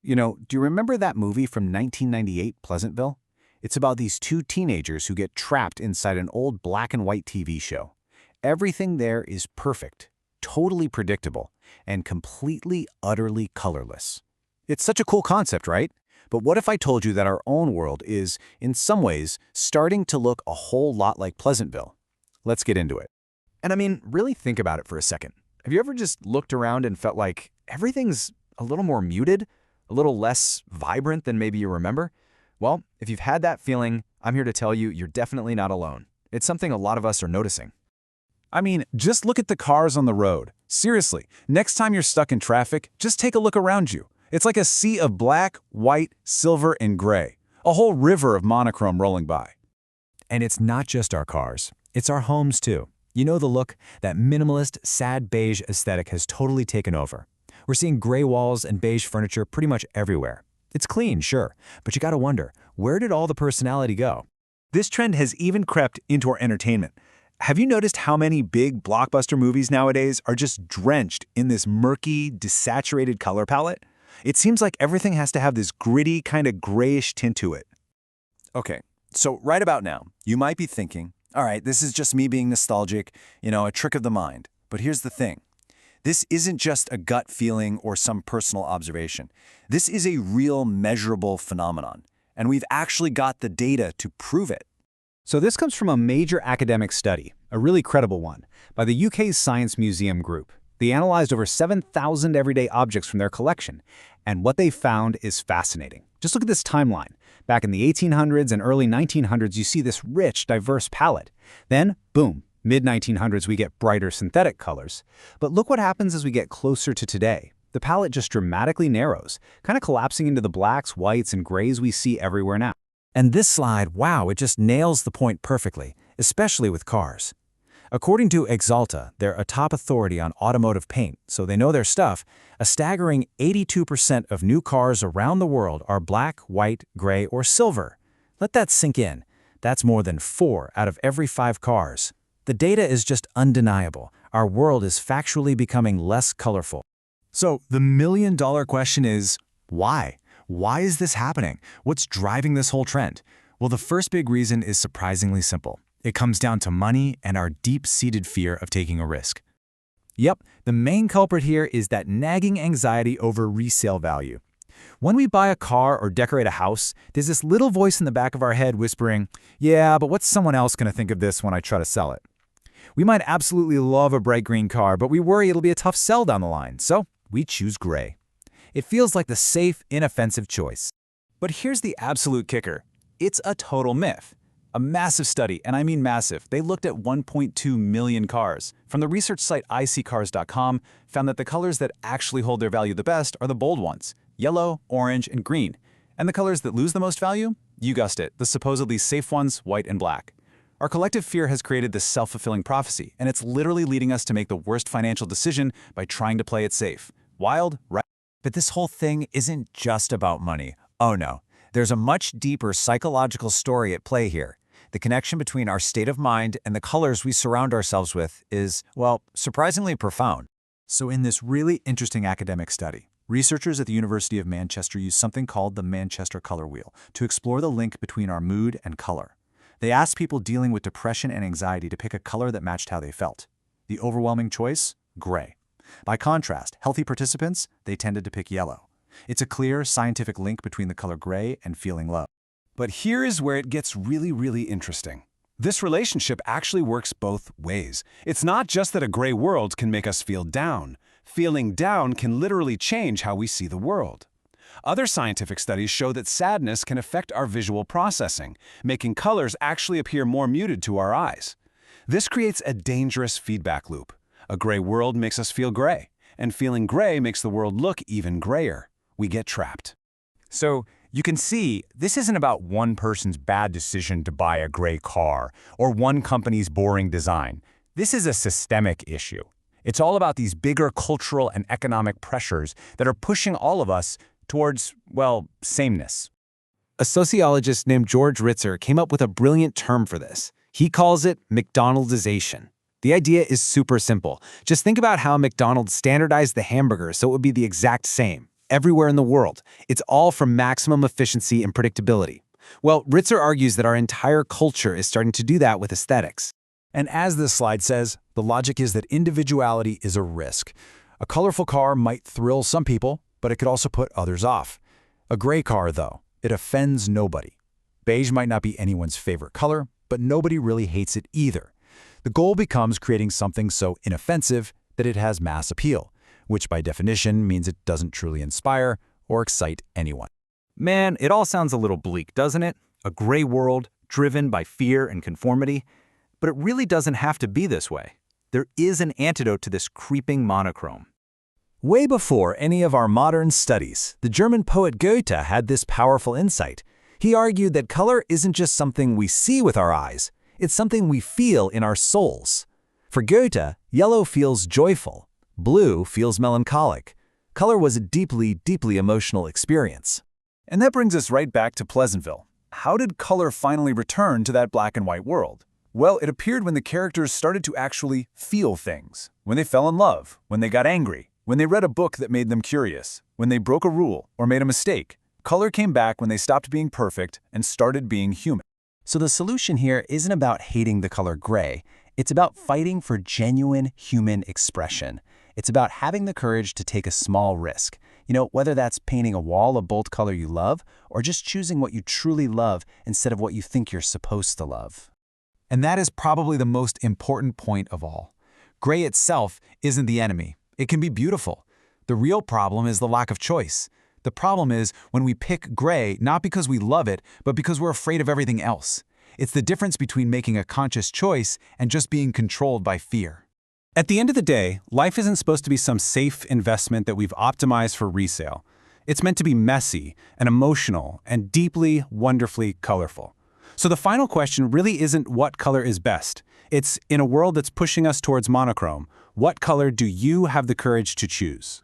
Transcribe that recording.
Do you remember that movie from 1998, Pleasantville? It's about these two teenagers who get trapped inside an old black and white TV show. Everything there is perfect, totally predictable, and completely, utterly colorless. It's such a cool concept, right? But what if I told you that our own world is, in some ways, starting to look a whole lot like Pleasantville? Let's get into it. And I mean, really think about it for a second. Have you ever just looked around and felt like everything's a little more muted, a little less vibrant than maybe you remember? Well, if you've had that feeling, I'm here to tell you you're definitely not alone. It's something a lot of us are noticing. I mean, just look at the cars on the road. Seriously, next time you're stuck in traffic, just take a look around you. It's like a sea of black, white, silver, and gray. A whole river of monochrome rolling by. And it's not just our cars. It's our homes, too. You know the look? That minimalist, sad beige aesthetic has totally taken over. We're seeing gray walls and beige furniture pretty much everywhere. It's clean, sure, but you gotta wonder, where did all the personality go? This trend has even crept into our entertainment. Have you noticed how many big blockbuster movies nowadays are just drenched in this murky, desaturated color palette? It seems like everything has to have this gritty, kind of grayish tint to it. Okay, so right about now, you might be thinking, all right, this is just me being nostalgic, a trick of the mind. But here's the thing. This isn't just a gut feeling or some personal observation. This is a real measurable phenomenon, and we've actually got the data to prove it. So this comes from a major academic study, a really credible one, by the UK's Science Museum Group. They analyzed over 7,000 everyday objects from their collection, and what they found is fascinating. Just look at this timeline. Back in the 1800s and early 1900s, you see this rich, diverse palette. Then, boom, mid-1900s, we get brighter synthetic colors. But look what happens as we get closer to today. The palette just dramatically narrows, kind of collapsing into the blacks, whites, and grays we see everywhere now. And this slide, wow, it just nails the point perfectly, especially with cars. According to Axalta, they're a top authority on automotive paint, so they know their stuff. A staggering 82% of new cars around the world are black, white, gray, or silver. Let that sink in. That's more than 4 out of every 5 cars. The data is just undeniable. Our world is factually becoming less colorful. So the million-dollar question is, why? Why is this happening? What's driving this whole trend? Well, the first big reason is surprisingly simple. It comes down to money and our deep-seated fear of taking a risk. Yep, the main culprit here is that nagging anxiety over resale value. When we buy a car or decorate a house, there's this little voice in the back of our head whispering, yeah, but what's someone else going to think of this when I try to sell it? We might absolutely love a bright green car, but we worry it'll be a tough sell down the line, so we choose gray. It feels like the safe, inoffensive choice. But here's the absolute kicker. It's a total myth. A massive study, and I mean massive, they looked at 1.2 million cars. From the research site iSeeCars.com, found that the colors that actually hold their value the best are the bold ones, yellow, orange, and green. And the colors that lose the most value? You guessed it, the supposedly safe ones, white and black. Our collective fear has created this self-fulfilling prophecy, and it's literally leading us to make the worst financial decision by trying to play it safe. Wild, right? But this whole thing isn't just about money. Oh no, there's a much deeper psychological story at play here. The connection between our state of mind and the colors we surround ourselves with is, well, surprisingly profound. So in this really interesting academic study, researchers at the University of Manchester used something called the Manchester Color Wheel to explore the link between our mood and color. They asked people dealing with depression and anxiety to pick a color that matched how they felt. The overwhelming choice? Gray. By contrast, healthy participants, they tended to pick yellow. It's a clear scientific link between the color gray and feeling low. But here is where it gets really, really interesting. This relationship actually works both ways. It's not just that a gray world can make us feel down. Feeling down can literally change how we see the world. Other scientific studies show that sadness can affect our visual processing, making colors actually appear more muted to our eyes. This creates a dangerous feedback loop. A gray world makes us feel gray, and feeling gray makes the world look even grayer. We get trapped. So, you can see, this isn't about one person's bad decision to buy a gray car or one company's boring design. This is a systemic issue. It's all about these bigger cultural and economic pressures that are pushing all of us towards, well, sameness. A sociologist named George Ritzer came up with a brilliant term for this. He calls it McDonaldization. The idea is super simple. Just think about how McDonald's standardized the hamburger so it would be the exact same. everywhere in the world. It's all for maximum efficiency and predictability. Well, Ritzer argues that our entire culture is starting to do that with aesthetics. And as this slide says, the logic is that individuality is a risk. A colorful car might thrill some people, but it could also put others off. A gray car, though, it offends nobody. Beige might not be anyone's favorite color, but nobody really hates it either. The goal becomes creating something so inoffensive that it has mass appeal, which by definition means it doesn't truly inspire or excite anyone. Man, it all sounds a little bleak, doesn't it? A gray world, driven by fear and conformity. But it really doesn't have to be this way. There is an antidote to this creeping monochrome. Way before any of our modern studies, the German poet Goethe had this powerful insight. He argued that color isn't just something we see with our eyes, it's something we feel in our souls. For Goethe, yellow feels joyful, blue feels melancholic. Color was a deeply, deeply emotional experience. And that brings us right back to Pleasantville. How did color finally return to that black and white world? Well, it appeared when the characters started to actually feel things. When they fell in love, when they got angry, when they read a book that made them curious, when they broke a rule or made a mistake. Color came back when they stopped being perfect and started being human. So the solution here isn't about hating the color gray. It's about fighting for genuine human expression. It's about having the courage to take a small risk. Whether that's painting a wall a bold color you love or just choosing what you truly love instead of what you think you're supposed to love. And that is probably the most important point of all. Gray itself isn't the enemy. It can be beautiful. The real problem is the lack of choice. The problem is when we pick gray not because we love it, but because we're afraid of everything else. It's the difference between making a conscious choice and just being controlled by fear. At the end of the day, life isn't supposed to be some safe investment that we've optimized for resale. It's meant to be messy and emotional and deeply, wonderfully colorful. So the final question really isn't what color is best. It's, in a world that's pushing us towards monochrome, what color do you have the courage to choose?